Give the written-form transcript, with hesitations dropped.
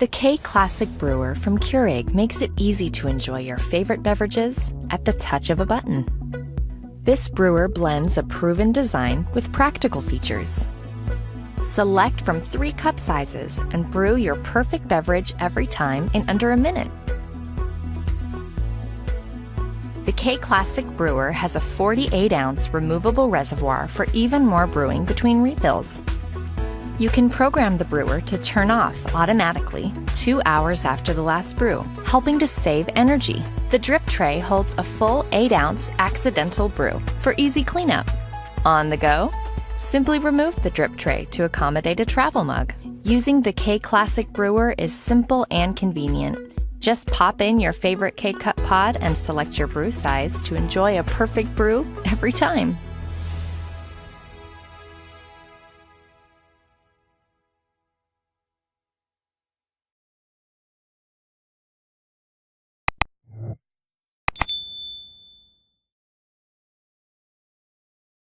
The K-Classic Brewer from Keurig makes it easy to enjoy your favorite beverages at the touch of a button. This brewer blends a proven design with practical features. Select from 3 cup sizes and brew your perfect beverage every time in under a minute. The K-Classic Brewer has a 48-ounce removable reservoir for even more brewing between refills. You can program the brewer to turn off automatically 2 hours after the last brew, helping to save energy. The drip tray holds a full 8-ounce accidental brew for easy cleanup. On the go, simply remove the drip tray to accommodate a travel mug. Using the K-Classic Brewer is simple and convenient. Just pop in your favorite K-Cup pod and select your brew size to enjoy a perfect brew every time.